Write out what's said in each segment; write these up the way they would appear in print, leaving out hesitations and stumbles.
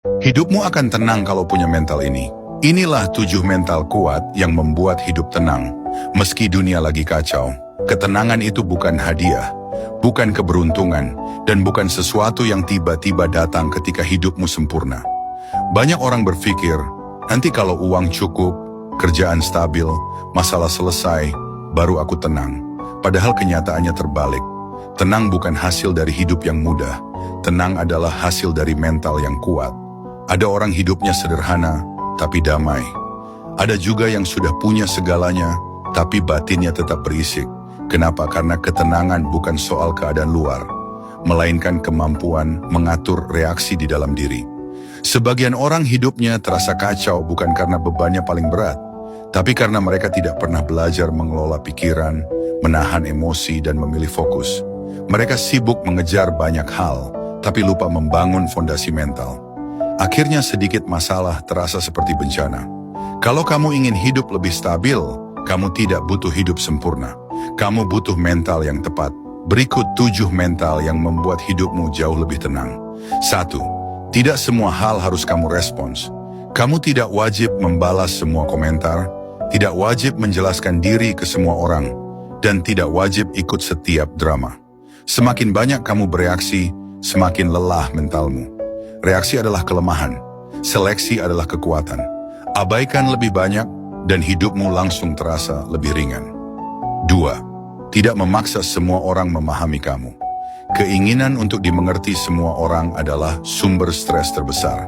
Hidupmu akan tenang kalau punya mental ini. Inilah 7 mental kuat yang membuat hidup tenang. Meski dunia lagi kacau, ketenangan itu bukan hadiah, bukan keberuntungan, dan bukan sesuatu yang tiba-tiba datang ketika hidupmu sempurna. Banyak orang berpikir, nanti kalau uang cukup, kerjaan stabil, masalah selesai, baru aku tenang. Padahal kenyataannya terbalik. Tenang bukan hasil dari hidup yang mudah. Tenang adalah hasil dari mental yang kuat. Ada orang hidupnya sederhana, tapi damai. Ada juga yang sudah punya segalanya, tapi batinnya tetap berisik. Kenapa? Karena ketenangan bukan soal keadaan luar, melainkan kemampuan mengatur reaksi di dalam diri. Sebagian orang hidupnya terasa kacau bukan karena bebannya paling berat, tapi karena mereka tidak pernah belajar mengelola pikiran, menahan emosi, dan memilih fokus. Mereka sibuk mengejar banyak hal, tapi lupa membangun fondasi mental. Akhirnya sedikit masalah terasa seperti bencana. Kalau kamu ingin hidup lebih stabil, kamu tidak butuh hidup sempurna. Kamu butuh mental yang tepat. Berikut 7 mental yang membuat hidupmu jauh lebih tenang. 1. Tidak semua hal harus kamu respons. Kamu tidak wajib membalas semua komentar, tidak wajib menjelaskan diri ke semua orang, dan tidak wajib ikut setiap drama. Semakin banyak kamu bereaksi, semakin lelah mentalmu. Reaksi adalah kelemahan, seleksi adalah kekuatan. Abaikan lebih banyak, dan hidupmu langsung terasa lebih ringan. 2. Tidak memaksa semua orang memahami kamu. Keinginan untuk dimengerti semua orang adalah sumber stres terbesar.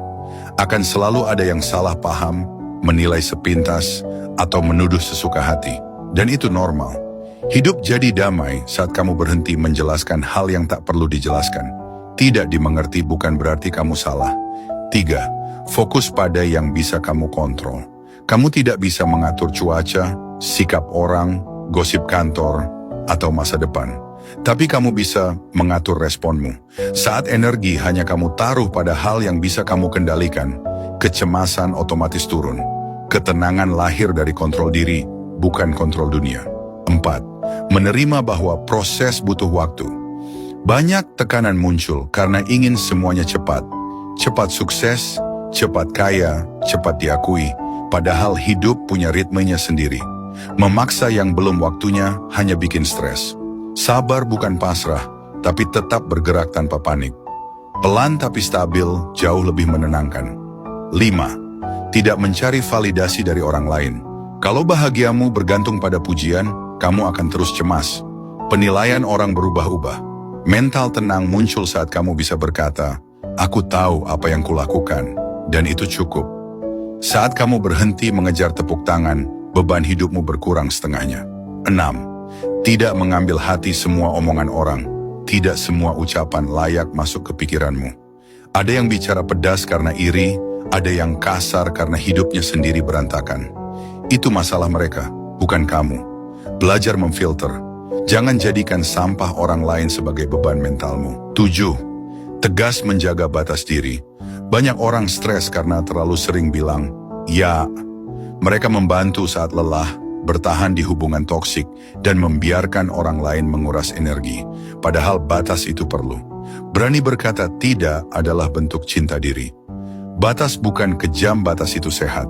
Akan selalu ada yang salah paham, menilai sepintas, atau menuduh sesuka hati. Dan itu normal. Hidup jadi damai saat kamu berhenti menjelaskan hal yang tak perlu dijelaskan. Tidak dimengerti bukan berarti kamu salah. 3. Fokus pada yang bisa kamu kontrol. Kamu tidak bisa mengatur cuaca, sikap orang, gosip kantor, atau masa depan. Tapi kamu bisa mengatur responmu. Saat energi hanya kamu taruh pada hal yang bisa kamu kendalikan, kecemasan otomatis turun. Ketenangan lahir dari kontrol diri, bukan kontrol dunia. 4. Menerima bahwa proses butuh waktu. Banyak tekanan muncul karena ingin semuanya cepat. Cepat sukses, cepat kaya, cepat diakui. Padahal hidup punya ritmenya sendiri. Memaksa yang belum waktunya hanya bikin stres. Sabar bukan pasrah, tapi tetap bergerak tanpa panik. Pelan tapi stabil jauh lebih menenangkan. 5. Tidak mencari validasi dari orang lain. Kalau bahagiamu bergantung pada pujian, kamu akan terus cemas. Penilaian orang berubah-ubah. Mental tenang muncul saat kamu bisa berkata, aku tahu apa yang kulakukan, dan itu cukup. Saat kamu berhenti mengejar tepuk tangan, beban hidupmu berkurang setengahnya. 6. Tidak mengambil hati semua omongan orang. Tidak semua ucapan layak masuk ke pikiranmu. Ada yang bicara pedas karena iri, ada yang kasar karena hidupnya sendiri berantakan. Itu masalah mereka, bukan kamu. Belajar memfilter. Jangan jadikan sampah orang lain sebagai beban mentalmu. 7. Tegas menjaga batas diri. Banyak orang stres karena terlalu sering bilang, ya. Mereka membantu saat lelah, bertahan di hubungan toksik, dan membiarkan orang lain menguras energi. Padahal batas itu perlu. Berani berkata tidak adalah bentuk cinta diri. Batas bukan kejam, batas itu sehat.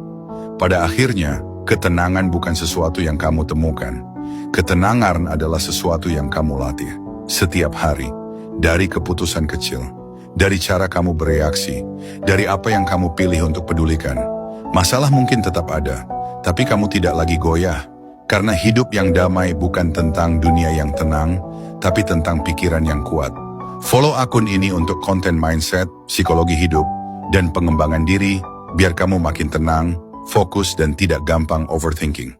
Pada akhirnya, ketenangan bukan sesuatu yang kamu temukan. Ketenangan adalah sesuatu yang kamu latih setiap hari, dari keputusan kecil, dari cara kamu bereaksi, dari apa yang kamu pilih untuk pedulikan. Masalah mungkin tetap ada, tapi kamu tidak lagi goyah, karena hidup yang damai bukan tentang dunia yang tenang, tapi tentang pikiran yang kuat. Follow akun ini untuk konten mindset, psikologi hidup, dan pengembangan diri, biar kamu makin tenang, fokus, dan tidak gampang overthinking.